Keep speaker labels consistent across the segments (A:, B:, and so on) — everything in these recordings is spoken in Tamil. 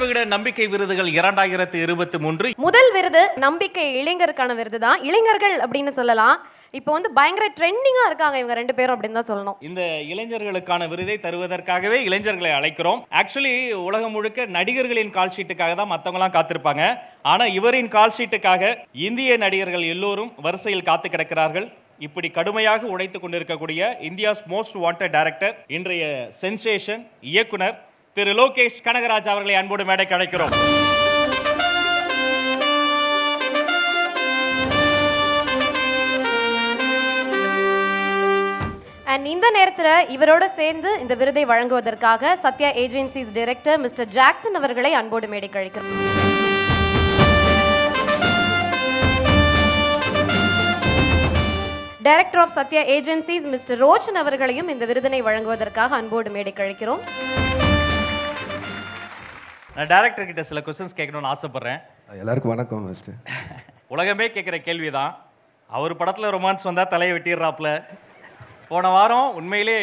A: விகடன் நம்பிக்கை விருதுகள் 2023.
B: முதல் விருது நம்பிக்கை இளைஞருக்கான விருது தான். இளைஞர்கள் அப்படின்னு சொல்லலாம். இப்போ வந்து பயங்கர ட்ரெண்டிங்கா இருக்காங்க இவங்க ரெண்டு பேரும் அப்படின்னு தான் சொல்லணும்.
A: இந்த இளைஞர்களுக்கான விருதை தருவதற்காகவே இளைஞர்களை அழைக்கிறோம். ஆக்சுவலி உலகம் முழுக்க நடிகர்களின் கால் ஷீட்டுக்காக தான் மற்றவங்களாம் காத்திருப்பாங்க. ஆனா இவரின் கால் ஷீட்டுக்காக இந்திய நடிகர்கள் எல்லோரும் வரிசையில் காத்து கிடக்கிறார்கள். இப்படி கடுமையாக உழைத்துக் கொண்டிருக்கக்கூடிய இந்தியாஸ் மோஸ்ட் வாண்டட் டைரக்டர், இன்றைய சென்சேஷன் இயக்குனர் திரு லோகேஷ் கனகராஜ் அவர்களை அன்போடு மேடைக்கு அழைக்கிறோம்.
B: இந்த நேரத்தில் இவரோட சேர்ந்து இந்த விருதை வழங்குவதற்காக Sathya agencies director mister Jackson அவர்களை அன்போடு மேடைக்கு அழைக்கிறோம். Director of Sathya agencies mister Roshan அவர்களையும் இந்த விருதினை வழங்குவதற்காக அன்போடு மேடைக்கு அழைக்கிறோம்.
A: நான் டைரக்டர் கிட்ட சில क्वेश्चंस கேட்கணும்னு ஆசைப்படுறேன்.
C: எல்லாருக்கும் வணக்கம். மிஸ்டர்
A: உலகமே கேட்குற கேள்விதான். அவர் படத்தில் ரொமான்ஸ் வந்தால் தலையை வெட்டிடுறாப்புல. போன வாரம் உண்மையிலே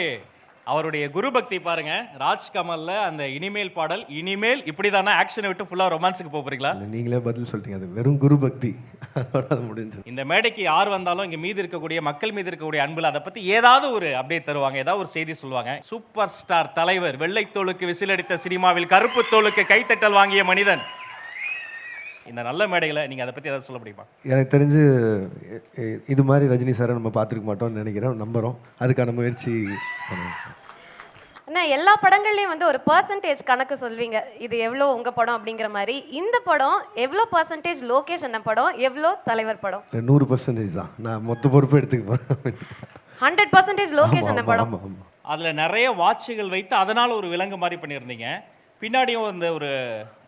A: அவருடைய குரு பக்தி பாருங்க. ராஜ்கமல்ல அந்த இனிமேல் பாடல், இனிமேல் இப்படி தானே ஆக்ஷனை விட்டு ஃபுல்லாக ரொமான்ஸுக்கு போகிறீங்களா?
C: நீங்களே பதில் சொல்லிட்டீங்க. அது வெறும் குரு பக்தி முடிஞ்சு.
A: இந்த மேடைக்கு யார் வந்தாலும் இங்கே மீது இருக்கக்கூடிய மக்கள் மீது இருக்கக்கூடிய அன்பில் அதை பற்றி ஏதாவது ஒரு அப்டேட் தருவாங்க, ஏதாவது ஒரு செய்தி சொல்லுவாங்க. சூப்பர் ஸ்டார் தலைவர், வெள்ளைத்தோலுக்கு விசிலடித்த சினிமாவில் கருப்பு தோலுக்கு கைத்தட்டல் வாங்கிய மனிதன். இந்த நல்ல மேடைகளை நீங்கள் அதை பற்றி ஏதாவது சொல்ல முடியுமா?
C: எனக்கு தெரிஞ்சு இது மாதிரி ரஜினி சாரை நம்ம பார்த்துருக்க மாட்டோம்னு நினைக்கிறோம், நம்புகிறோம். அதுக்கான முயற்சி பண்ணுவோம்.
B: அண்ணா, எல்லா படங்கள்லையும் வந்து ஒரு பர்சன்டேஜ் கணக்கு சொல்வீங்க, இது எவ்வளோ உங்கள் படம் அப்படிங்கிற மாதிரி. இந்த படம் எவ்வளோ பர்சன்டேஜ் லோகேஷ் அண்ணன் படம், எவ்வளோ தலைவர் படம்?
C: 100% தான். நான் மொத்த பொறுப்பு எடுத்துக்குவேன்.
B: 100% லோகேஷ் அண்ணன் படம்.
A: அதில் நிறைய வாட்சுகள் வைத்து அதனால் ஒரு விலங்கு மாதிரி பண்ணியிருந்தீங்க. பின்னாடியும் இந்த ஒரு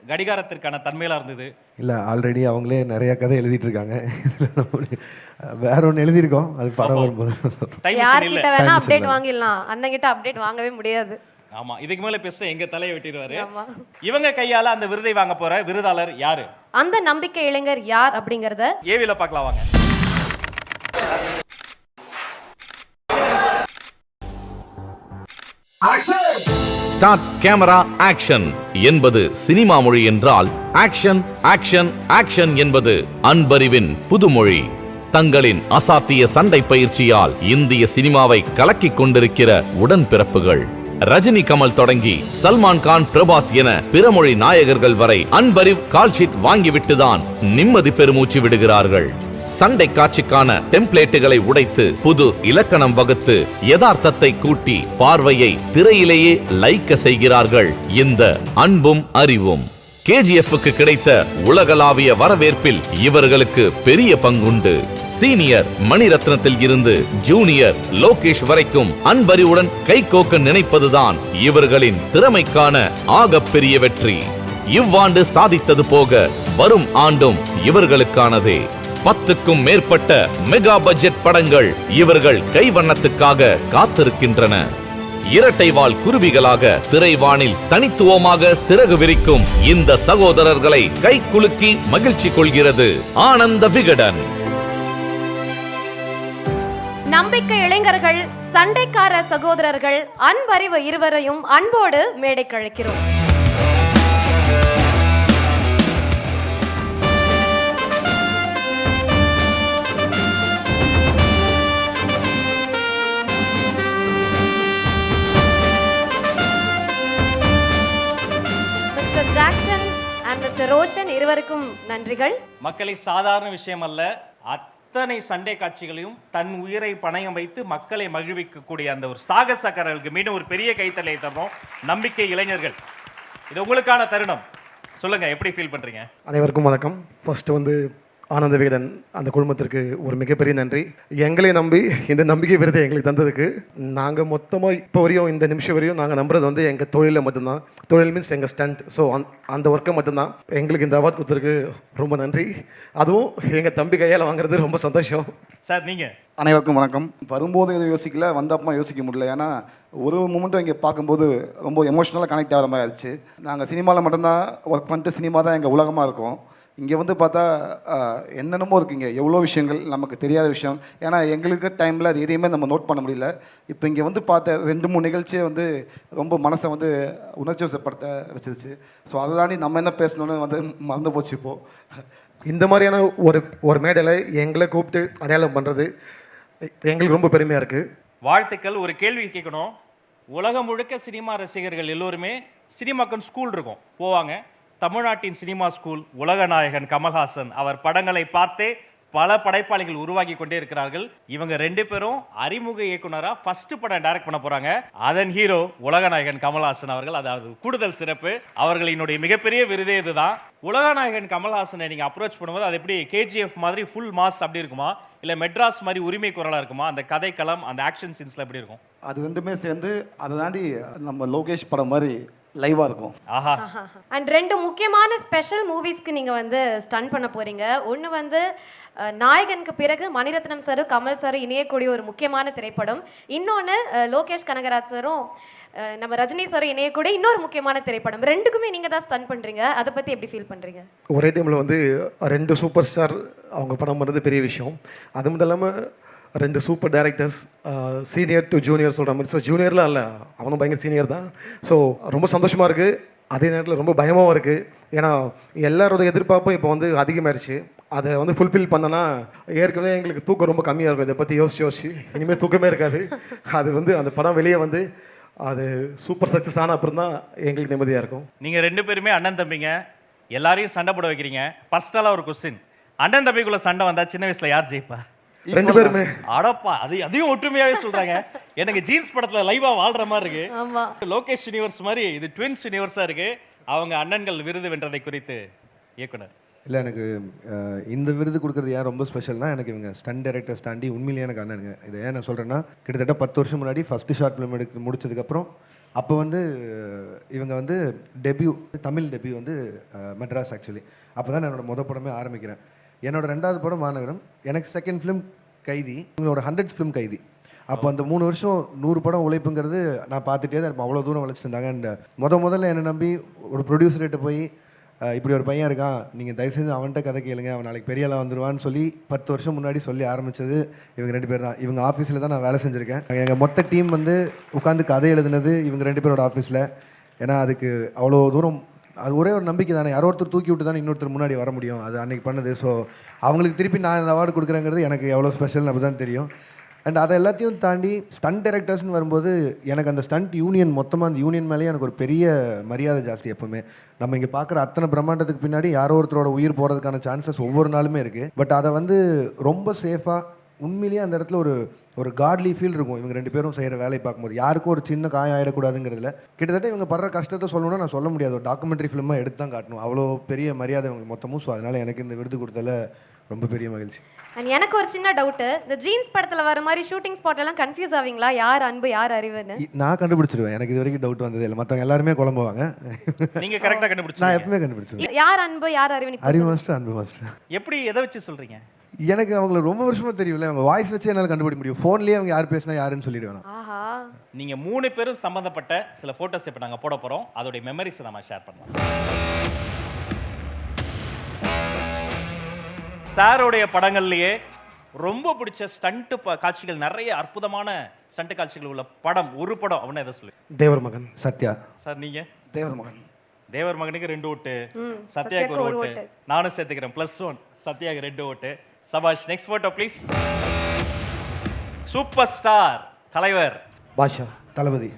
A: கடிகாரத்திற்கான தன்மையில இருந்தது.
C: இல்லை, ஆல்ரெடி அவங்களே நிறைய கதை எழுதிட்டு இருக்காங்க. வேற ஒன்று எழுதியிருக்கோம், அது படம் வரும்போது.
B: யார்கிட்ட வேணா அப்டேட் வாங்கிடலாம், அண்ணன் கிட்ட அப்டேட் வாங்கவே முடியாது.
A: ஆமா, இதுக்கு மேல பேச எங்க தலையை வெட்டிடுவாரு. இவங்க கையால அந்த விருதை வாங்க போற விருதாளர் யாரு?
B: அந்த நம்பிக்கை இளைஞர் யார் அப்படிங்கறத
A: ஏவில பார்க்கலாம் வாங்க.
D: ஸ்டார்ட் கேமரா ஆக்ஷன் என்பது சினிமா மொழி என்றால், ஆக்ஷன் ஆக்ஷன் ஆக்ஷன் என்பது அன்பறிவின் புதுமொழி. தங்களின் அசாத்திய சண்டை பயிற்சியால் இந்திய சினிமாவை கலக்கிக் கொண்டிருக்கிற உடன்பிறப்புகள். ரஜினி கமல் தொடங்கி சல்மான் கான், பிரபாஸ் என பிறமொழி நாயகர்கள் வரை அன்பறிவ் கால்ஷீட் வாங்கிவிட்டுதான் நிம்மதி பெருமூச்சு விடுகிறார்கள். சண்டை காட்சிக்கான டெம்ப்ளேட்டுகளை உடைத்து புது இலக்கணம் வகுத்து யதார்த்தத்தை கூட்டி பார்வையை திரையிலேயே லைக்க செய்கிறார்கள் இந்த அன்பும் அறிவும். KGF-க்கு கிடைத்த உலகளாவிய வரவேற்பில் இவர்களுக்கு பெரிய பங்குண்டு. சீனியர் மணிரத்னத்தில் இருந்து ஜூனியர் லோகேஷ் வரைக்கும் அன்பறிவுடன் கைகோக்க நினைப்பதுதான் இவர்களின் திறமைக்கான ஆகப்பெரிய வெற்றி. இவ்வாண்டு சாதித்தது போக வரும் ஆண்டும் இவர்களுக்கானதே. 10க்கும் மேற்பட்ட மெகா பட்ஜெட் படங்கள் இவர்கள் கைவண்ணத்துக்காக காத்திருக்கின்றன. இரட்டைவால் குருவிகளாக திரைவானில் தனித்துவமாக சிறகு விரிக்கும் இந்த சகோதரர்களை கை குலுக்கி மகிழ்ச்சி கொள்கிறது ஆனந்த விகடன்.
B: நம்பிக்கை இளைஞர்கள், சண்டைக்கார சகோதரர்கள், அன்பறிவு இருவரையும் அன்போடு மேடைக்கு அழைக்கிறோம். மிஸ்டர் ரோஷன், இருவருக்கும் நன்றிகள்.
A: மக்களை சாதாரண விஷயம் அல்ல, அத்தனை சண்டை காட்சிகளையும் தன் உயிரை பணயம் வைத்து மக்களை மகிழ்விக்கக்கூடிய அந்த ஒரு சாகசக்காரர்களுக்கு மீண்டும் ஒரு பெரிய கைத்தலை தர்றோம். நம்பிக்கை இளைஞர்கள், இது உங்களுக்கான தருணம். சொல்லுங்க, எப்படி ஃபீல் பண்றீங்க?
E: அனைவருக்கும் வணக்கம். ஃபர்ஸ்ட் வந்து ஆனந்த விகடன் அந்த குழுமத்திற்கு ஒரு மிகப்பெரிய நன்றி. எங்களை நம்பி இந்த நம்பிக்கை விருதை எங்களுக்கு தந்ததுக்கு. நாங்கள் மொத்தமாக இப்போ வரையும் இந்த நிமிஷம் வரையும் நாங்கள் நம்புறது வந்து எங்கள் தொழிலில் மட்டும்தான். தொழில் மீன்ஸ் எங்கள் ஸ்டண்ட். ஸோ அந்த ஒர்க்கை மட்டும்தான். எங்களுக்கு இந்த அவார்ட் கொடுத்ததுக்கு ரொம்ப நன்றி. அதுவும் எங்கள் தம்பி கையால் வாங்குறது ரொம்ப சந்தோஷம்.
A: சார், நீங்கள்?
F: அனைவருக்கும் வணக்கம். வரும்போது எதுவும் யோசிக்கல, வந்தப்பமா யோசிக்க முடியல. ஏன்னா ஒரு மூமெண்ட்டும் இங்கே பார்க்கும்போது ரொம்ப எமோஷ்னலாக கனெக்ட் ஆகிற மாதிரி ஆயிடுச்சு. நாங்கள் சினிமாவில் மட்டும்தான் ஒர்க் பண்ணிட்டு சினிமா தான் எங்கள் உலகமாக இருக்கும். இங்கே வந்து பார்த்தா என்னென்னமோ இருக்குங்க, எவ்வளோ விஷயங்கள் நமக்கு தெரியாத விஷயம். ஏன்னா எங்களுக்கு டைமில் அது எதையுமே நம்ம நோட் பண்ண முடியல. இப்போ இங்கே வந்து பார்த்த 2-3 நிகழ்ச்சியே வந்து ரொம்ப மனசை வந்து உணர்ச்சி வசப்படுத்த வச்சிருச்சு. ஸோ அதை தாண்டி நம்ம என்ன பேசணும்னு வந்து மறந்து போச்சு இப்போது.
E: இந்த மாதிரியான ஒரு மேடையில் எங்களை கூப்பிட்டு அடையாளம் பண்ணுறது எங்களுக்கு ரொம்ப பெருமையாக இருக்குது.
A: வாழ்த்துக்கள். ஒரு கேள்வி கேட்கணும். உலகம் முழுக்க சினிமா ரசிகர்கள் எல்லோருமே சினிமாக்குன்னு ஸ்கூல் இருக்கும், போவாங்க. தமிழ்நாட்டின் சினிமா ஸ்கூல் உலகநாயகன் கமல்ஹாசன் அவர் படங்களை பார்த்தே பல படைப்பாளிகள் உருவாகி கொண்டே இருக்கிறார்கள். இவங்க 2 பேரும் அறிமுக இயக்குனரா ஃபர்ஸ்ட் படம் டைரக்ட் பண்ண போறாங்க. அதன் ஹீரோ உலகநாயகன் கமல்ஹாசன் அவர்கள். அதாவது கூடுதல் சிறப்பு. அவர்களினுடைய மிகப்பெரிய விருதே இதுதான். உலகநாயகன் கமல்ஹாசனை நீங்க அப்ரோச் பண்ணும்போது அது எப்படி கேஜிஎஃப் மாதிரி ஃபுல் மாஸ் அப்படி இருக்குமா, இல்ல மெட்ராஸ் மாதிரி உரிமை குரலா இருக்குமா? அந்த கதைக்களம், அந்த ஆக்ஷன் சீன்ஸ்ல எப்படி இருக்கும்?
F: அது ரெண்டுமே சேர்ந்து அதை தாண்டி நம்ம லோகேஷ் படம் மாதிரி லைவாக இருக்கும்.
A: ஆஹா.
B: அண்ட் 2 முக்கியமான ஸ்பெஷல் மூவிஸ்க்கு நீங்கள் வந்து ஸ்டன் பண்ண போகிறீங்க. ஒன்று வந்து நாயகனுக்கு பிறகு மணிரத்னம் சாரும் கமல் சாரும் இணையக்கூடிய ஒரு முக்கியமான திரைப்படம். இன்னொன்று லோகேஷ் கனகராஜ் சாரும் நம்ம ரஜினி சாரும் இணையக்கூடிய இன்னொரு முக்கியமான திரைப்படம். 2க்குமே நீங்கள் தான் ஸ்டன் பண்ணுறீங்க. அதை பற்றி எப்படி ஃபீல் பண்ணுறீங்க?
E: ஒரே டைமில் வந்து 2 சூப்பர் ஸ்டார் அவங்க படம் பண்ணுறது பெரிய விஷயம். அது மட்டும் இல்லாமல் 2 super directors, senior to junior சொல்கிற மாதிரி. ஸோ ஜூனியர்லாம் இல்லை, அவனும் பயங்கர சீனியர் தான். ஸோ ரொம்ப சந்தோஷமாக இருக்குது, அதே நேரத்தில் ரொம்ப பயமாகவும் இருக்குது. ஏன்னா எல்லாரோட எதிர்பார்ப்பும் இப்போ வந்து அதிகமாகிடுச்சு. அதை வந்து ஃபுல்ஃபில் பண்ணனா ஏற்கனவே எங்களுக்கு தூக்கம் ரொம்ப கம்மியாக இருக்கும். இதை பற்றி யோசிச்சு இனிமேல் தூக்கமே இருக்காது. அது வந்து அந்த படம் வெளியே வந்து அது சூப்பர் சக்ஸஸ் ஆன அப்புறம் தான் எங்களுக்கு நிம்மதியாக இருக்கும்.
A: நீங்க 2 பேருமே அண்ணன் தம்பிங்க, எல்லாரையும் சண்டை போட வைக்கிறீங்க. பர்சனலாக ஒரு கொஸ்டின், அண்ணன் தம்பிக்குள்ள சண்டை வந்தா சின்ன வயசுல யார் ஜெயிப்பா?
E: 2 பேருமே.
A: அடப்பா, அதையும் ஒற்றுமையாவே சொல்றாங்க. எனக்கு ஜீன்ஸ் படத்துல லைவா வாழ்ற மாதிரி இருக்கு.
B: ஆமா.
A: லோகேஷ் யூனிவர்ஸ் மாதிரி இது ட்வின்ஸ் யூனிவர்ஸா இருக்கு. அவங்க அண்ணன்கள் விருது வென்றதை குறித்து இயக்குனர்.
C: இல்லை, எனக்கு இந்த விருது கொடுக்குறது ஏன் ரொம்ப ஸ்பெஷல்னா, எனக்கு இவங்க ஸ்டன் டைரக்டர்ஸ் தாண்டி உண்மையிலேயே எனக்கு அண்ணனுங்க. இதை ஏன் நான் சொல்கிறேன்னா, கிட்டத்தட்ட 10 வருஷம் முன்னாடி ஃபஸ்ட்டு ஷார்ட் ஃபிலிம் எடுத்து முடிச்சதுக்கப்புறம் அப்போ வந்து இவங்க வந்து டெபியூ, தமிழ் டெபியூ வந்து மெட்ராஸ் ஆக்சுவலி. அப்போ தான் என்னோடய மொதல் படமே ஆரம்பிக்கிறேன். என்னோட 2வது படம் மாநகரம், எனக்கு செகண்ட் ஃபிலிம் கைதி, இவங்களோட 100th ஃபிலிம் கைதி. அப்போ அந்த 3 வருஷம் 100 படம் உழைப்புங்கிறது நான் பார்த்துட்டே தான் இருப்பேன். அவ்வளோ தூரம் வளைச்சிட்டு இருந்தாங்க. அண்ட் முதல்ல என்னை நம்பி ஒரு ப்ரொடியூசர்கிட்ட போய் இப்படி ஒரு பையன் இருக்கான், நீங்கள் தயவுசெய்து அவன்கிட்ட கதை கேளுங்க, அவன் நாளைக்கு பெரிய ஆளாக வந்துடுவான்னு சொல்லி 10 வருஷம் முன்னாடி சொல்லி ஆரம்பித்தது இவங்க 2 பேர் தான். இவங்க ஆஃபீஸில் தான் நான் வேலை செஞ்சுருக்கேன். எங்கள் மொத்த டீம் வந்து உட்காந்து கதை எழுதுனது இவங்க 2 பேரோட ஆஃபீஸில். ஏன்னா அதுக்கு அவ்வளோ தூரம் அது ஒரே ஒரு நம்பிக்கை தானே, யாரோ ஒருத்தர் தூக்கி விட்டு தானே இன்னொருத்தர் முன்னாடி வர முடியும். அது அன்றைக்கி பண்ணது. ஸோ அவங்களுக்கு திருப்பி நான் இந்த அவார்டு கொடுக்குறேங்கிறது எனக்கு எவ்வளோ ஸ்பெஷல்னு அப்படி தான் தெரியும். அண்ட் அதை எல்லாத்தையும் தாண்டி ஸ்டண்ட் டைரக்டர்ஸ்னு வரும்போது எனக்கு அந்த ஸ்டண்ட் யூனியன், மொத்தமாக அந்த யூனியன் மேலேயே எனக்கு ஒரு பெரிய மரியாதை ஜாஸ்தி. எப்போவுமே நம்ம இங்கே பார்க்குற அத்தனை பிரம்மாண்டத்துக்கு பின்னாடி யாரோ ஒருத்தரோட உயிர் போகிறதுக்கான சான்சஸ் ஒவ்வொரு நாளுமே இருக்குது. பட் அதை வந்து ரொம்ப சேஃபாக உண்மையிலேயே அந்த இடத்துல ஒரு காட்லி ஃபீல் இருக்கும். இவங்க 2 பேரும் செய்கிற வேலையை பார்க்கும்போது யாருக்கும் ஒரு சின்ன காயம் ஆகிடக்கூடாதுங்கிறதுல கிட்டத்தட்ட இவங்க படுற கஷ்டத்தை சொல்லணும்னா நான் சொல்ல முடியாது, ஒரு டாக்குமெண்ட்ரி ஃபிலிமாக எடுத்து தான் காட்டணும். அவ்வளோ பெரிய மரியாதை இவங்க மொத்தமும். ஸோ அதனால் எனக்கு இந்த விருது கொடுத்ததில் ரொம்ப பெரிய மகிழ்ச்சி.
B: அண்ட் எனக்கு ஒரு சின்ன டவுட்டு, இந்த ஜீன்ஸ் படத்தில் வர மாதிரி ஷூட்டிங் ஸ்பாட்லாம் கன்ஃபியூஸ் ஆவீங்களா, யார் அன்பு யார் அறிவுன்னு?
C: நான் கண்டுபிடிச்சிருவேன். எனக்கு இது வரைக்கும் டவுட் வந்தது இல்லை. மற்றவங்க எல்லாருமே குழம்புவாங்க.
A: நீங்க கரெக்டா கண்டுபிடிச்சு.
C: நான் எப்பவுமே கண்டுபிடிச்சிருவேன்.
B: யார் அன்பு யார் அறிவுன்னு?
C: அறிவு மாஸ்டர், அன்பு மாஸ்டர்.
A: எப்படி எதை வச்சு சொல்றீங்க?
C: எனக்கு அவங்கள ரொம்ப வருஷமா தெரியும்ல, அவங்க வாய்ஸ் வச்சு என்னால் கண்டுபிடிக்க முடியும். ஃபோன்லேயே அவங்க யார் பேசினா யாருன்னு சொல்லிடுவேன்.
B: ஆஹா.
A: நீங்க 3 பேரும் சம்பந்தப்பட்ட சில போட்டோஸ் இப்போ நாங்கள் போட போறோம். அதோடைய மெமரிஸ் நம்ம ஷேர் பண்ணலாம். சாரோடைய படங்கள்லயே ரொம்ப பிடிச்ச ஸ்டண்ட் காட்சிகள், நிறைய அற்புதமான ஸ்டண்ட் காட்சிகள் உள்ள படம், ஒரு படம் அவனை எதை சொல்லு?
E: தேவர் மகன்.
C: சத்யா.
A: சார் நீங்க?
F: தேவர் மகன்.
A: தேவர் மகனுக்கு 2 ஓட்டு, சத்யாவுக்கு 1 ஓட்டு, நானும் சேர்த்துக்கிறேன் +1. சத்யாவுக்கு 2 ஓட்டு. சபாஷ். Next photo please. Super star தலைவர்
E: பாஷா.
C: தளபதி.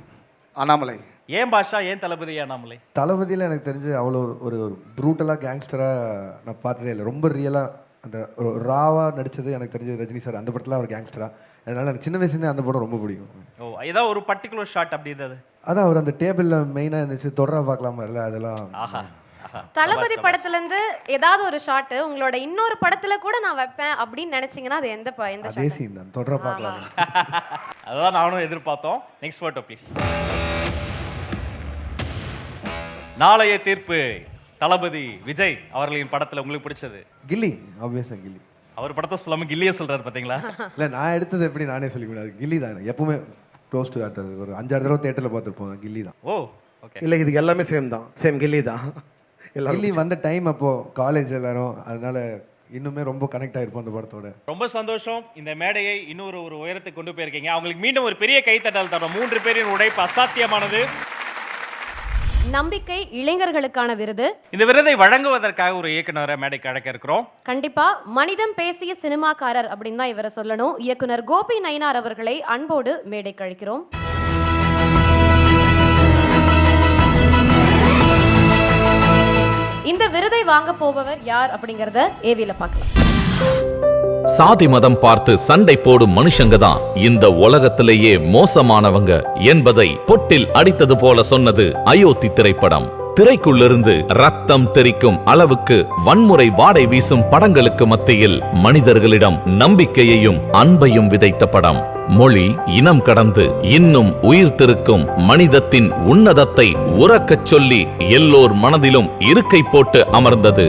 F: அண்ணாமலை.
A: ஏன் பாஷா, ஏன் தளபதி அண்ணாமலை?
C: தளபதியில் எனக்கு தெரிஞ்சு அவ்வளோ ஒரு ப்ரூட்டலாக கேங்ஸ்டராக நான் பார்த்ததே இல்லை. ரொம்ப ரியலாக அந்த ஒரு ராவாக நடித்தது எனக்கு தெரிஞ்சு ரஜினி சார். அந்த படத்தில் அவர் கேங்ஸ்டராக. அதனால் எனக்கு சின்ன வயசுலேருந்து அந்த படம் ரொம்ப பிடிக்கும்.
A: ஓ, ஏதாவது ஒரு பர்டிகுலர் ஷாட் அப்படி இருந்தது?
C: அதான் அவர் அந்த டேபிளில் மெயினாக இருந்துச்சு, தொடரா பார்க்கலாமா இல்லை அதெல்லாம்.
A: ஆஹா.
B: தளபதி படத்துல இருந்து ஏதாவது ஒரு ஷாட் உங்களோட இன்னொரு படத்துல கூட நான் வைப்பேன் அப்படின்னு நினைச்சீங்கன்னா அது எந்த
C: அதே சீன் தான், தொடரா பார்க்கலாம்.
A: அதான் நானும் எதிர்பார்த்தோம். Next photo please. நாளைய தீர்ப்பு தளபதி விஜய் அவர்களின் படத்துல உங்களுக்கு பிடிச்சது?
C: கில்லி. ஆப்வியஸாக கில்லி.
A: அவர் படத்தை சொல்லாம கில்லியே சொல்றாரு பாத்தீங்களா?
C: இல்லை, நான் எடுத்தது எப்படி நானே சொல்லிக்க முடியாது. கில்லி தான் எனக்கு எப்பவுமே க்ளோஸ் டு ஆட்டது. ஒரு 5-6 தடவை தேட்டரில் பார்த்துருப்போம். கில்லி தான்.
A: ஓ, ஓகே.
E: இல்லை, இதுக்கு எல்லாமே சேம் தான். சேம் கில்லி தான்.
C: கில்லி வந்த டைம் அப்போது காலேஜ் எல்லாரும், அதனால இன்னுமே ரொம்ப கனெக்ட் ஆகிருப்போம் அந்த படத்தோட.
A: ரொம்ப சந்தோஷம். இந்த மேடையை இன்னொரு உயரத்துக்கு கொண்டு போயிருக்கீங்க. அவங்களுக்கு மீண்டும் ஒரு பெரிய கைத்தட்டல் தரோம். 3 பேரின் உழைப்பு அசாத்தியமானது.
B: நம்பிக்கை இளைஞர்களுக்கான விருது.
A: இந்த விருதை வழங்குவதற்காக ஒரு இயக்குனரை மேடைக்கு அழைக்க இருக்கிறோம்.
B: கண்டிப்பா மனிதம் பேசிய சினிமாக்காரர் அப்படின்னு தான் இவரை சொல்லணும். இயக்குனர் கோபி நயினார் அவர்களை அன்போடு மேடைக்கு அழைக்கிறோம். இந்த விருதை வாங்க போபவர் யார் அப்படிங்கறத ஏவில பார்க்கலாம்.
D: சாதி மதம் பார்த்து சண்டை போடும் மனுஷங்க தான் இந்த உலகத்திலேயே மோசமானவங்க என்பதை பொட்டில் அடித்தது போல சொன்னது அயோத்தி திரைப்படம். திரைக்குள்ளிருந்து ரத்தம் தெறிக்கும் அளவுக்கு வன்முறை வாடை வீசும் படங்களுக்கு மத்தியில் மனிதர்களிடம் நம்பிக்கையையும் அன்பையும் விதைத்த படம். மொழி இனம் கடந்து இன்னும் உயிர்த்திருக்கும் மனிதத்தின் உன்னதத்தை உறக்கச் சொல்லி எல்லோர் மனதிலும் இருக்கை போட்டு அமர்ந்தது.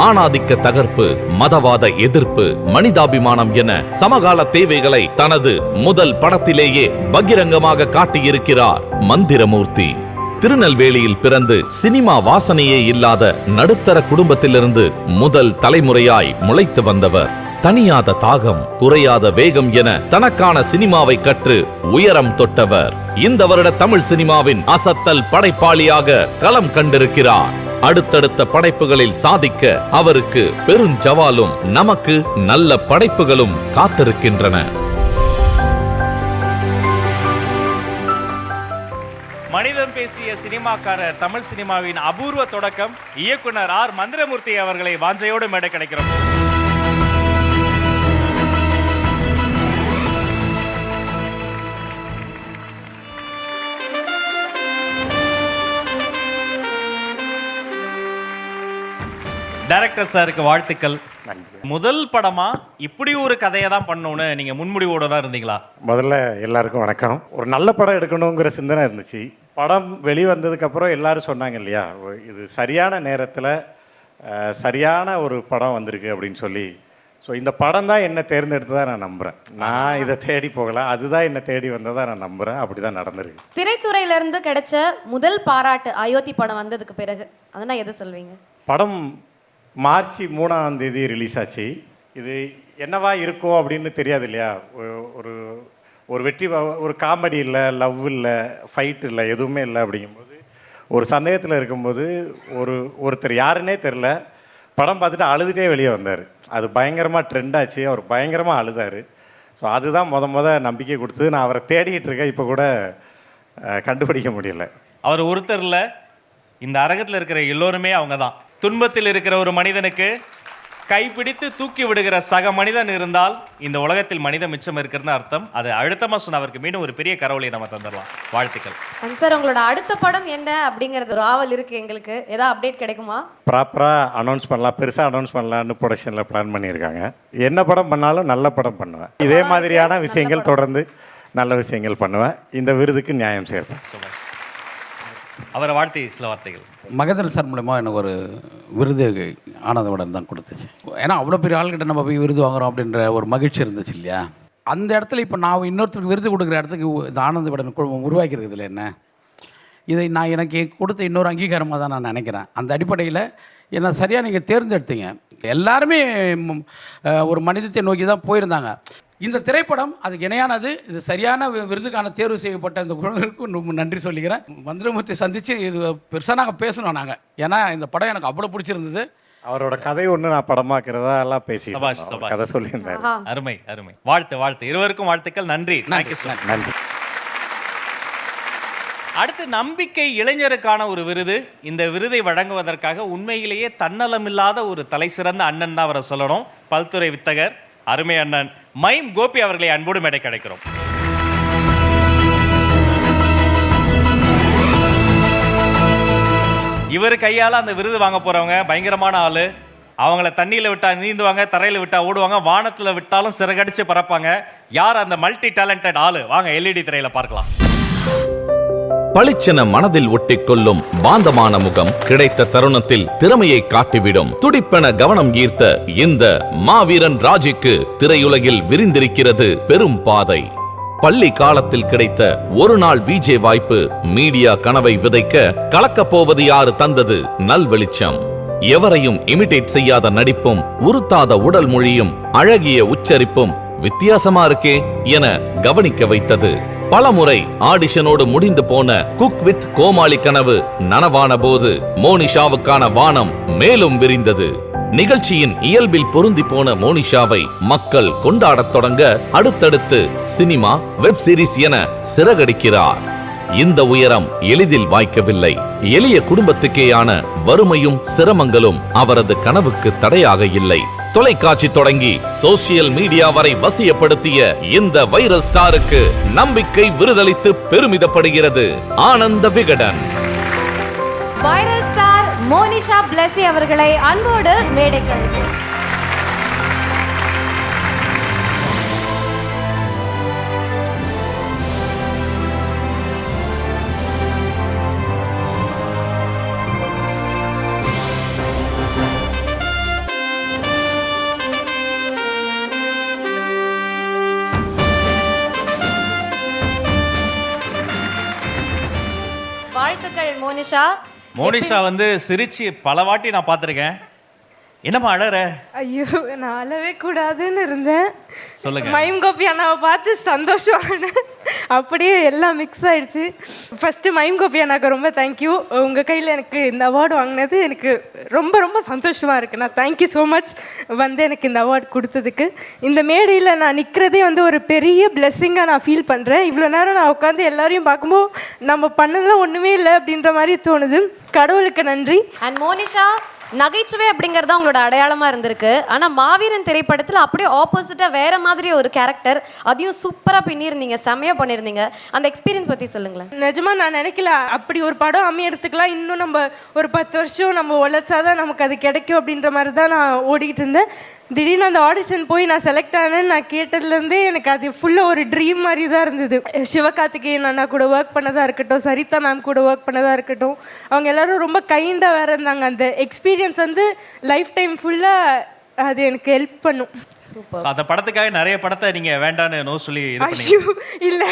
D: ஆணாதிக்க தகர்ப்பு, மதவாத எதிர்ப்பு, மனிதாபிமானம் என சமகால தேவைகளை தனது முதல் படத்திலேயே பகிரங்கமாக காட்டியிருக்கிறார் மந்திரமூர்த்தி. திருநெல்வேலியில் பிறந்து சினிமா வாசனையே இல்லாத நடுத்தர குடும்பத்திலிருந்து முதல் தலைமுறையாய் முளைத்து வந்தவர். தனியாத தாகம், குறையாத வேகம் என தனக்கான சினிமாவை கற்று உயரம் தொட்டவர். இந்த வருட தமிழ் சினிமாவின் அசத்தல் படைப்பாளியாக களம் கண்டிருக்கிறார். அடுத்தடுத்த படைப்புகளில் சாதிக்க அவருக்கு பெருஞ்சவாலும் நமக்கு நல்ல படைப்புகளும் காத்திருக்கின்றன.
A: மனிதம் பேசிய சினிமாக்காரர் தமிழ் சினிமாவின் அபூர்வ தொடக்கம் இயக்குனர் ஆர் மந்திரமூர்த்தி அவர்களை வாஞ்சையோடு மேடை கிடைக்கிறோம். டைரக்டர் சாருக்கு வாழ்த்துக்கள். முதல் படமா இப்படி ஒரு கதையை தான் பண்ணணும்னு நீங்க முன்முடிவோட தான் இருந்தீங்களா?
G: முதல்ல எல்லாருக்கும் வணக்கம். ஒரு நல்ல படம் எடுக்கணுங்கிற சிந்தனை இருந்துச்சு. படம் வெளிவந்ததுக்கப்புறம் எல்லாரும் சொன்னாங்க இல்லையா, இது சரியான நேரத்தில் சரியான ஒரு படம் வந்திருக்கு அப்படின்னு சொல்லி. ஸோ இந்த படம் தான் என்னை தேர்ந்தெடுத்ததாக நான் நம்புகிறேன். நான் இதை தேடி போகல, அதுதான் என்னை தேடி வந்ததாக நான் நம்புகிறேன். அப்படி தான் நடந்திருக்கு.
B: திரைத்துறையிலிருந்து கிடைச்ச முதல் பாராட்டு அயோத்தி படம் வந்ததுக்கு பிறகு அதனால் எது சொல்வீங்க?
G: படம் மார்ச் 3ஆம் தேதி ரிலீஸ் ஆச்சு. இது என்னவா இருக்கும் அப்படின்னு தெரியாது இல்லையா. ஒரு ஒரு வெற்றி, ஒரு காமெடி இல்லை, லவ் இல்லை, ஃபைட் இல்லை, எதுவுமே இல்லை. அப்படிங்கும்போது ஒரு சந்தேகத்தில் இருக்கும்போது ஒருத்தர் யாருன்னே தெரில படம் பார்த்துட்டு அழுதுகிட்டே வெளியே வந்தார். அது பயங்கரமாக ட்ரெண்ட் ஆச்சு. அவர் பயங்கரமாக அழுதார். ஸோ அதுதான் முத நம்பிக்கை கொடுத்தது. நான் அவரை தேடிக்கிட்டு இருக்கேன், இப்போ கூட கண்டுபிடிக்க முடியல.
A: அவர் ஒருத்தர் இல்லை, இந்த அரங்கத்தில் இருக்கிற எல்லோருமே அவங்க தான். துன்பத்தில் இருக்கிற ஒரு மனிதனுக்கு கைப்பிடித்து தூக்கி விடுகிற சக மனிதன் இருந்தால் இந்த உலகத்தில் மனிதன் மிச்சம் இருக்கிறதுன்னு அர்த்தம். அது அழுத்தமாக சொன்ன அவருக்கு மீண்டும் ஒரு பெரிய கரவொலியை நம்ம தந்துடலாம். வாழ்த்துக்கள்
B: சார். உங்களோட அடுத்த படம் என்ன அப்படிங்கிறது ஒரு ஆவல் இருக்கு எங்களுக்கு. ஏதாவது அப்டேட் கிடைக்குமா?
G: ப்ராப்பராக அனௌன்ஸ் பண்ணலாம், பெருசாக அனௌன்ஸ் பண்ணலான்னு ப்ரொடக்ஷனில் பிளான் பண்ணியிருக்காங்க. என்ன படம் பண்ணாலும் நல்ல படம் பண்ணுவேன். இதே மாதிரியான விஷயங்கள் தொடர்ந்து நல்ல விஷயங்கள் பண்ணுவேன். இந்த விருதுக்கு நியாயம் சேர்ப்பேன்.
A: அவரை வாழ்த்தி சில வார்த்தைகள்.
H: மகேந்திரன் சார் மூலமாக எனக்கு ஒரு விருது ஆனந்தவிடன் தான் கொடுத்துச்சு. ஏன்னா அவ்வளோ பெரிய ஆள்கிட்ட நம்ம போய் விருது வாங்குறோம் அப்படின்ற ஒரு மகிழ்ச்சி இருந்துச்சு இல்லையா. அந்த இடத்துல இப்போ நான் இன்னொருத்தருக்கு விருது கொடுக்குற இடத்துக்கு இந்த ஆனந்தவிடன் குழுமம் உருவாக்கியிருக்குதுல என்ன, இதை நான் எனக்கு கொடுத்த இன்னொரு அங்கீகாரமாக தான் நான் நினைக்கிறேன். அந்த அடிப்படையில் என்ன சரியாக நீங்கள் தேர்ந்தெடுத்தீங்க. எல்லாருமே ஒரு மனிதத்தை நோக்கி தான் போயிருந்தாங்க. இந்த திரைப்படம் அதுக்கு இணையானது. இது சரியான விருதுக்கான தேர்வு செய்யப்பட்ட இந்த குழுவிற்கு ரொம்ப நன்றி சொல்லிக்கிறேன். மந்திரமூர்த்தி சந்தித்து இது பெருசாக நாங்கள் பேசணும் நாங்கள். ஏன்னா இந்த படம் எனக்கு அவ்வளோ பிடிச்சிருந்தது.
G: அவரோட கதை ஒன்று நான் படமாக்குறதா எல்லாம் பேசி கதை சொல்லியிருந்தேன்.
A: அருமை அருமை. வாழ்த்து. இருவருக்கும் வாழ்த்துக்கள். நன்றி.
G: நன்றி.
A: அடுத்து நம்பிக்கை இளைஞருக்கான ஒரு விருது. இந்த விருதை வழங்குவதற்காக உண்மையிலேயே தன்னலமில்லாத ஒரு தலை சிறந்த அண்ணன் தான் அவரை சொல்லணும். பல்துறை வித்தகர் அருமை அண்ணன் மைம் கோபி அவர்களை அன்போடு மேடை கிடைக்கிறோம். இவர் கையால் அந்த விருது வாங்க போறவங்க பயங்கரமான ஆளு. அவங்கள தண்ணியில் விட்டா நீந்துவாங்க, தரையில் விட்டா ஓடுவாங்க, வானத்தில் விட்டாலும் சிறகடிச்சு பறப்பாங்க. யார் அந்த மல்டி டேலண்டட் ஆளு? வாங்க எல்இடி திரையில பார்க்கலாம்.
D: பளிச்சென மனதில் ஒட்டிக்கொள்ளும் பாந்தமான முகம் கிடைத்த தருணத்தில் திறமையை காட்டிவிடும். துடிப்பென கவனம் ஈர்த்த இந்த மாவீரன் ராஜிக்கு திரையுலகில் விரிந்திருக்கிறது பெரும் பாதை. பள்ளி காலத்தில் கிடைத்த ஒரு நாள் விஜே வாய்ப்பு மீடியா கனவை விதைக்க கலக்கப் போவது யாரு தந்தது நல்வெளிச்சம். எவரையும் இமிடேட் செய்யாத நடிப்பும் உருத்தாத உடல் மொழியும் அழகிய உச்சரிப்பும் வித்தியாசமா இருக்கே என கவனிக்க வைத்தது. பலமுறை ஆடிஷனோடு முடிந்து போன குக் வித் கோமாளி கனவு நனவான போது மோனிஷாவுக்கான வானம் மேலும் விரிந்தது. நிகழ்ச்சியின் இயல்பில் பொருந்தி போன மோனிஷாவை மக்கள் கொண்டாடத் தொடங்க அடுத்தடுத்து சினிமா, வெப் சீரிஸ் என சிறகடிக்கிறார். இந்த உயரம் எளிதில் வாய்க்கவில்லை. எளிய குடும்பத்துக்கேயான வறுமையும் சிரமங்களும் அவரது கனவுக்கு தடையாக இல்லை. தொலைக்காட்சி தொடங்கி சோசியல் மீடியா வரை வசியப்படுத்திய இந்த வைரல் ஸ்டாருக்கு நம்பிக்கை விருதளித்து பெருமிதப்படுகிறது ஆனந்த விகடன்.
B: வைரல் ஸ்டார் மோனிஷா பிளஸி அவர்களை அன்போடு மேடைக்கு அழைக்கிறோம். வாழ்த்துக்கள் மோனிஷா.
A: மோனிஷா வந்து சிரிச்சு பல வாட்டி நான் பார்த்துருக்கேன். என்னம்மா அழற?
I: ஐயோ, நான் அழவே கூடாதுன்னு இருந்தேன்.
A: சொல்லுங்க.
I: மைம் கோபி அண்ணாவை பார்த்து சந்தோஷம், அப்படியே எல்லாம் மிக்ஸ் ஆயிடுச்சு. ஃபஸ்ட்டு மைம் கோபி அண்ணாவுக்கு ரொம்ப தேங்க்யூ. உங்கள் கையில் எனக்கு இந்த அவார்டு வாங்கினது எனக்கு ரொம்ப ரொம்ப சந்தோஷமாக இருக்குது. நான் தேங்க்யூ ஸோ மச் வந்து எனக்கு இந்த அவார்டு கொடுத்ததுக்கு. இந்த மேடையில் நான் நிற்கிறதே வந்து ஒரு பெரிய பிளெஸ்ஸிங்காக நான் ஃபீல் பண்ணுறேன். இவ்வளோ நேரம் நான் உட்காந்து எல்லாரையும் பார்க்கும்போது நம்ம பண்ணதெல்லாம் ஒன்றுமே இல்லை அப்படின்ற மாதிரி தோணுது. கடவுளுக்கு நன்றி.
B: அண்ட் மோனிஷா, நகைச்சுவை அப்படிங்கிறது உங்களோட அடையாளமா இருந்திருக்கு. ஆனா மாவீரன் திரைப்படத்துல அப்படியே ஆப்போசிட்டா வேற மாதிரி ஒரு கேரக்டர், அதையும் சூப்பரா பின்னிருந்தீங்க, செம்மையா பண்ணிருந்தீங்க. அந்த எக்ஸ்பீரியன்ஸ் பத்தி சொல்லுங்களேன்.
I: நிஜமா நான் நினைக்கல அப்படி ஒரு படம் அமையறதுக்குலாம் இன்னும் நம்ம ஒரு 10 வருஷம் நம்ம உழைச்சாதான் நமக்கு அது கிடைக்கும் அப்படின்ற மாதிரி தான் நான் ஓடிக்கிட்டு இருந்தேன். திடீர்னு அந்த ஆடிஷன் போய் நான் செலக்ட் ஆனேன்னு நான் கேட்டதுலேருந்தே எனக்கு அது ஃபுல்லாக ஒரு ட்ரீம் மாதிரி தான் இருந்தது. சிவகார்த்திகேயன் அண்ணா கூட ஒர்க் பண்ணதாக இருக்கட்டும், சரிதா மேம் கூட ஒர்க் பண்ணதாக இருக்கட்டும், அவங்க எல்லாரும் ரொம்ப கைண்டாக வேறு இருந்தாங்க. அந்த எக்ஸ்பீரியன்ஸ் வந்து லைஃப் டைம் ஃபுல்லாக அது எனக்கு ஹெல்ப் பண்ணும்.
B: சூப்பர்.
A: அந்த படத்துக்காக நிறைய படத்தை நீங்க வேண்டான்னு நோ சொல்லி இது பண்ணீங்க.
I: ஐயோ இல்ல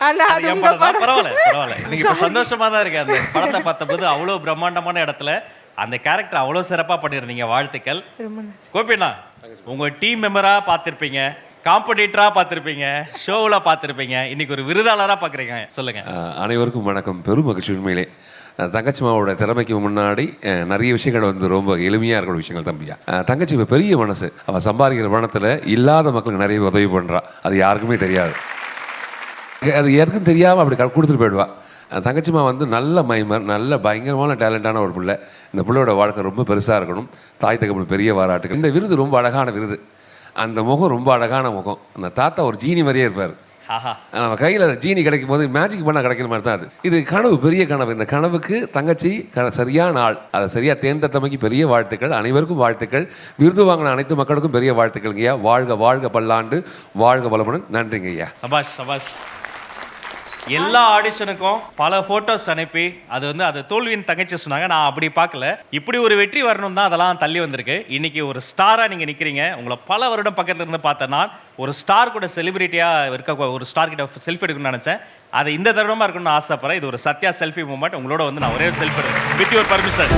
I: அண்ணா, அது
A: என்
I: உங்க
A: படம் தான்.
I: படம்.
A: பரவாயில்ல. நீங்க இப்ப சந்தோஷமா தான் இருக்கு. அந்த படத்தை பார்த்தபோது அவ்வளோ பிரம்மாண்டமான இடத்துல அந்த கேரக்டர் அவ்வளோ சிறப்பாக பண்ணியிருந்தீங்க. வாழ்த்துக்கள். கோபிண்ணா, உங்க டீம் மெம்பரா பார்த்துருப்பீங்க, காம்படிட்டரா பார்த்துருப்பீங்க, ஷோவில் பார்த்துருப்பீங்க, இன்னைக்கு ஒரு விருதாளராக பார்க்குறீங்க. சொல்லுங்க.
J: அனைவருக்கும் வணக்கம். பெரும் மகிழ்ச்சி. உண்மையிலே தங்கச்சிமாவோட திறமைக்கு முன்னாடி நிறைய விஷயங்கள் வந்து ரொம்ப எளிமையாக இருக்கிற விஷயங்கள் தம்பியா. தங்கச்சி இப்போ பெரிய மனசு. அவள் சம்பாதிக்கிற பணத்தில் இல்லாத மக்களுக்கு நிறைய உதவி பண்ணுறா. அது யாருக்குமே தெரியாது. அது யாருக்கும் தெரியாமல் அப்படி கொடுத்துட்டு போயிடுவா. தங்கச்சிமா வந்து நல்ல மைமர், நல்ல பயங்கரமான டேலண்டான ஒரு பிள்ளை. இந்த பிள்ளையோட வாழ்க்கை ரொம்ப பெருசாக இருக்கணும். தாய் தகவல் பெரிய பாராட்டுகள். இந்த விருது ரொம்ப அழகான விருது. அந்த முகம் ரொம்ப அழகான முகம். அந்த தாத்தா ஒரு ஜீனி மாதிரியே இருப்பார். நம்ம கையில் ஜீனி கிடைக்கும் போது மேஜிக் பண்ணால் கிடைக்கிற மாதிரி தான் அது. இது கனவு, பெரிய கனவு. இந்த கனவுக்கு தங்கச்சி சரியான ஆள். அதை சரியாக தேர்ந்தெடுத்தமைக்கு பெரிய வாழ்த்துக்கள். அனைவருக்கும் வாழ்த்துக்கள். விருது வாங்கின அனைத்து மக்களுக்கும் பெரிய வாழ்த்துக்கள் ஐயா. வாழ்க வாழ்க பல்லாண்டு, வாழ்க வளமுடன். நன்றிங்க ஐயா.
A: சபாஷ் சபாஷ். எல்லா ஆடிஷனுக்கும் பல போட்டோஸ் அனுப்பி அது தோல்வியின் தங்கச்சி சொன்னாங்க. நான் அப்படி பார்க்கல. இப்படி ஒரு வெற்றி வரணும் தான் அதெல்லாம் தள்ளி வந்திருக்கு. இன்னைக்கு ஒரு ஸ்டாரா நீங்க நிக்கிறீங்க. உங்களை பல வருடம் பக்கத்துல இருந்து பார்த்தேன். நான் ஒரு ஸ்டார் கூட செலிபிரிட்டியா இருக்க, ஒரு ஸ்டார் கிட்ட செல்ஃபி எடுக்கணும்னு நினைச்சேன். அதை இந்த தருணமா இருக்கணும்னு ஆசைப்படுறேன். இது ஒரு சத்யா செல்ஃபி மூமெண்ட். உங்களோட நான் ஒரே ஒரு செல்ஃபி எடுக்கிறேன் வித் யுவர் பர்மிஷன்.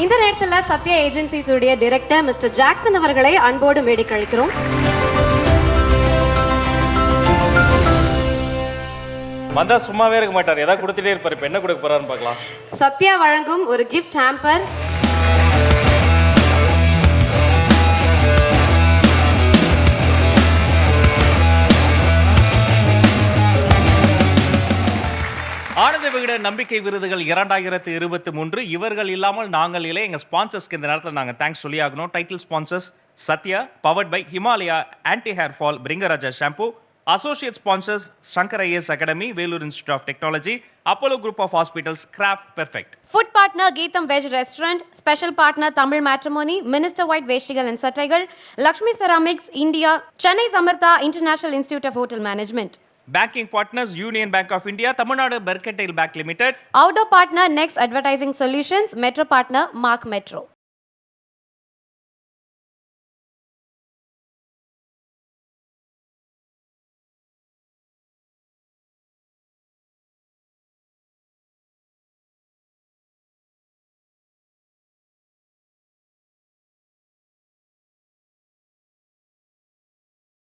B: இந்த நேரத்துல சத்யா ஏஜென்சிஸ் உடைய டைரக்டர் மிஸ்டர் ஜாக்சன் அவர்களை அன்போடு மேடைக்கு அழைக்கிறோம்.
A: வந்தா சும்மாவே இருக்க மாட்டார். ஏதாவது கொடுத்துட்டே இருப்பாரு. இப்ப என்ன கொடுக்க போறாருன்னு பார்க்கலாம்.
B: சத்யா வழங்கும் ஒரு கிஃப்ட் ஹேம்பர்.
A: ஆனந்த விகடன் நம்பிக்கை விருதுகள் 2023. இவர்கள் இல்லாமல் நாங்கள் இல்லை. எங்க ஸ்பான்சர்ஸ்க்கு இந்த நேரத்தில் நாங்கள் தேங்க்ஸ் சொல்லி ஆகணும். Title sponsors Sathya, powered by Himalaya anti hair fall Bhringaraja shampoo. Associate sponsors Shankar IAS academy, Vellore institute of technology, Apollo group of hospitals, craft perfect.
B: Food partner Geetham veg restaurant. Special partner Tamil matrimony, minister white வேஷ்டிகள் அண்ட் சட்டைகள், Lakshmi ceramics India, Chennai Samartha international institute of hotel management.
A: Banking partners Union Bank of India, Tamil Nadu Mercantile Bank Limited.
B: Outdoor partner Next Advertising Solutions, Metro partner Mark Metro.